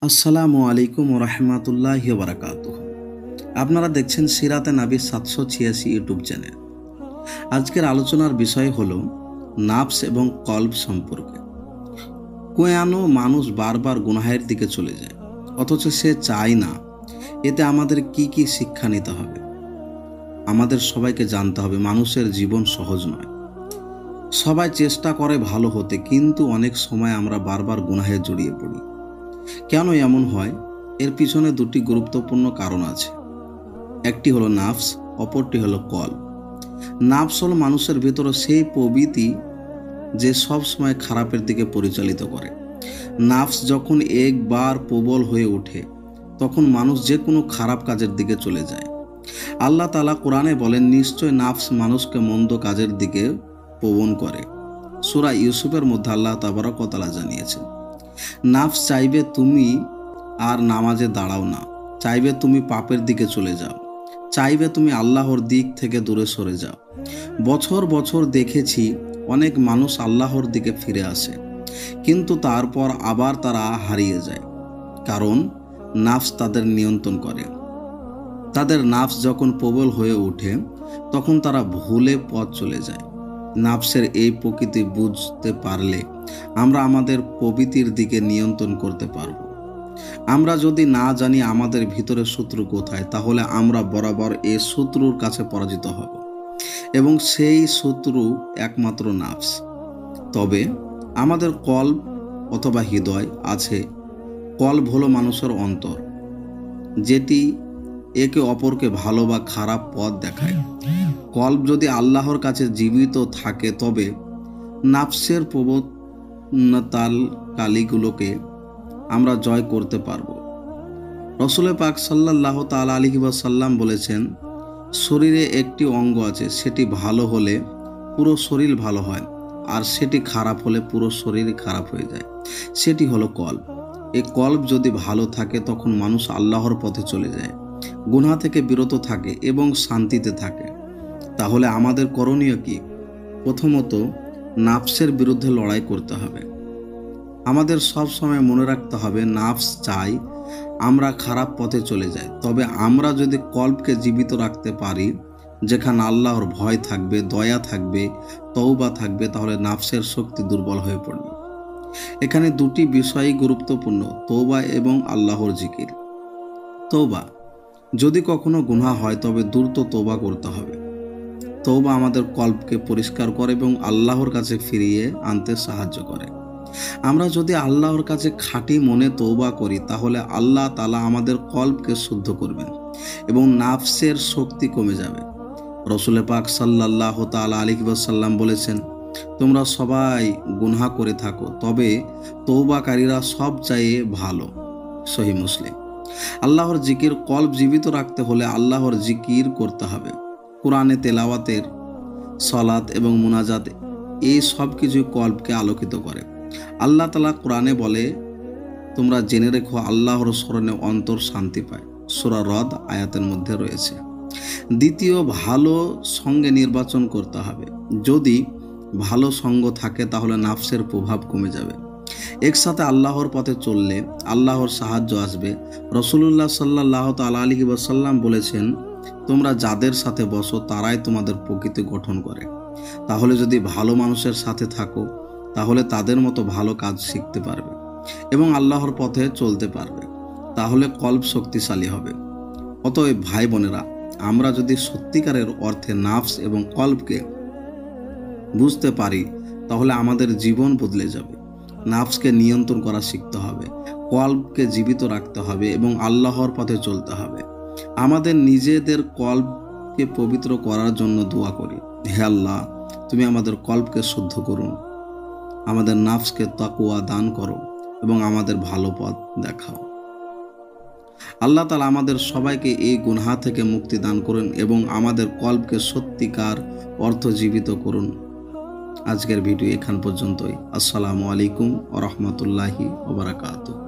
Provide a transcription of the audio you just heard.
আসসালামু আলাইকুম রহমতুল্লাহি ওয়া বারাকাতুহু। আপনারা দেখছেন সিরাতে নবী 786 ইউটিউব চ্যানেল। আজকের আলোচনার বিষয় হলো নাফস এবং কলব সম্পর্কে। কেন মানুষ বারবার গুনাহের দিকে চলে যায় অথচ সে চায় না? এতে আমাদের কি কি শিক্ষা নিতে হবে? আমাদের সবাইকে জানতে হবে মানুষের জীবন সহজ নয়। সবাই চেষ্টা করে ভালো হতে, কিন্তু অনেক সময় আমরা বারবার গুনাহে জড়িয়ে পড়ি। কেন এমন হয়? এর পিছনে দুটি গুরুত্বপূর্ণ কারণ আছে। একটি হলো নাফস, অপরটি হলো কলব। নাফস হলো মানুষের ভিতরে সেই প্রবৃত্তি যে সব সময় খারাপের দিকে পরিচালিত করে। নাফস যখন একবার প্রবল হয়ে ওঠে তখন মানুষ যে কোনো খারাপ কাজের দিকে চলে যায়। আল্লাহ তাআলা কোরআনে বলেন, নিশ্চয় নাফস মানুষকে মন্দ কাজের দিকে প্রবণ করে। সূরা ইউসুফের মধ্যে আল্লাহ তাবারক ওয়া তাআলা জানিয়েছেন, নাফস চাইবে তুমি আর নামাজে দাঁড়াও না, চাইবে তুমি পাপের দিকে চলে যাও, চাইবে তুমি আল্লাহর দিক থেকে দূরে সরে যাও। বছর বছর দেখেছি অনেক মানুষ আল্লাহর দিকে ফিরে আসে, কিন্তু তারপর আবার তারা হারিয়ে যায়, কারণ নাফস তাদের নিয়ন্ত্রণ করে। তাদের নাফস যখন প্রবল হয়ে ওঠে তখন তারা ভুলে পথ চলে যায়। নাফসের এই প্রকৃতি বুঝতে পারলে আমরা আমাদের প্রবৃত্তির দিকে নিয়ন্ত্রণ করতে পারব। আমরা যদি না জানি আমাদের ভিতরে শত্রু কোথায়, তাহলে আমরা বরাবর এই শত্রুর কাছে পরাজিত হব, এবং সেই শত্রু একমাত্র নাফস। তবে আমাদের কলব অথবা হৃদয় আছে। কলব হলো মানুষের অন্তর, যেটি একে অপরকে ভালো বা খারাপ পথ দেখায়। কলব যদি আল্লাহর কাছে জীবিত থাকে তবে নাফসের প্রবণতাল কালিগুলোকে আমরা জয় করতে পারব। রাসূল পাক সাল্লাল্লাহু তাআলা আলাইহি ওয়াসাল্লাম বলেছেন, শরীরে একটি অঙ্গ আছে, সেটি ভালো হলে পুরো শরীর ভালো হয়, আর সেটি খারাপ হলে পুরো শরীর খারাপ হয়ে যায়। সেটি হলো কলব। এই কলব যদি ভালো থাকে তখন মানুষ আল্লাহর পথে চলে যায়, গুনাহ থেকে বিরত থাকে এবং শান্তিতে থাকে। তাহলে আমাদের করণীয় কি? প্রথমত, নাফসের বিরুদ্ধে লড়াই করতে হবে। আমাদের সব সময় মনে রাখতে হবে, নাফস চাই আমরা খারাপ পথে চলে যাই। তবে আমরা যদি কলবকে জীবিত রাখতে পারি, যেখানে আল্লাহর ভয় থাকবে, দয়া থাকবে, তওবা থাকবে, তাহলে নাফসের শক্তি দুর্বল হয়ে পড়বে। এখানে দুটি বিষয়ই গুরুত্বপূর্ণ, তওবা এবং আল্লাহর জিকির। তওবা, যদি কখনো গুনাহ হয় তবে দ্রুত তওবা করতে হবে। তওবা আমাদের কলবকে পরিষ্কার করে এবং আল্লাহর কাছে ফিরিয়ে আনতে সাহায্য করে। আমরা যদি আল্লাহর কাছে খাঁটি মনে তওবা করি, তাহলে আল্লাহ তাআলা আমাদের কলবকে শুদ্ধ করবেন এবং নাফসের শক্তি কমে যাবে। রাসূল পাক সাল্লাল্লাহু তাআলা আলাইহি ওয়াসাল্লাম বলেছেন, তোমরা সবাই গুনাহ করে থাকো, তবে তওবাকারীরা সবচেয়ে ভালো। সহিহ মুসলিম। আল্লাহর জিকির। কলব জীবিত রাখতে হলে আল্লাহর জিকির করতে হবে। কোরআনে তেলাওয়াতের, সালাত এবং মুনাজাত, এই সব কিছু কলবকে আলোকিত করে। আল্লাহ তাআলা কোরআনে বলে, তোমরা জেনে রেখো আল্লাহর স্মরণে অন্তর শান্তি পায়। সূরা রদ আয়াতের মধ্যে রয়েছে। দ্বিতীয়, ভালো সঙ্গে নির্বাচন করতে হবে। যদি ভালো সঙ্গ থাকে তাহলে নাফসের প্রভাব কমে যাবে। একসাথে আল্লাহর পথে চললে আল্লাহর সাহায্য আসবে। রাসূলুল্লাহ সাল্লাল্লাহু তাআলা আলাইহি ওয়াসাল্লাম বলেছেন, তোমরা যাদের সাথে বসো তারাই তোমাদের প্রকৃতি গঠন করে। তাহলে যদি ভালো মানুষের সাথে থাকো তাহলে তাদের মতো ভালো কাজ শিখতে পারবে এবং আল্লাহর পথে চলতে পারবে। তাহলে কলব শক্তিশালী হবে। অতএব ভাই বোনেরা, আমরা যদি সত্যিকারের অর্থে নাফস এবং কলবকে বুঝতে পারি তাহলে আমাদের জীবন বদলে যাবে। নাফসকে নিয়ন্ত্রণ করা শিখতে হবে, কলবকে জীবিত রাখতে হবে এবং আল্লাহর পথে চলতে হবে। আমাদের নিজেদের কলবকে পবিত্র করার জন্য দোয়া করি, হে আল্লাহ, তুমি আমাদের কলবকে শুদ্ধ করুন, আমাদের নাফসকে তাকওয়া দান করো এবং আমাদের ভালো পথ দেখাও। আল্লাহ তাআলা আমাদের সবাইকে এই গুনাহ থেকে মুক্তি দান করুন এবং আমাদের কলবকে সত্যিকার অর্থ জীবিত করুন। আজকের ভিডিও এখান পর্যন্তই। আসসালামু আলাইকুম ওয়া রাহমাতুল্লাহি ওয়া বারাকাতুহু।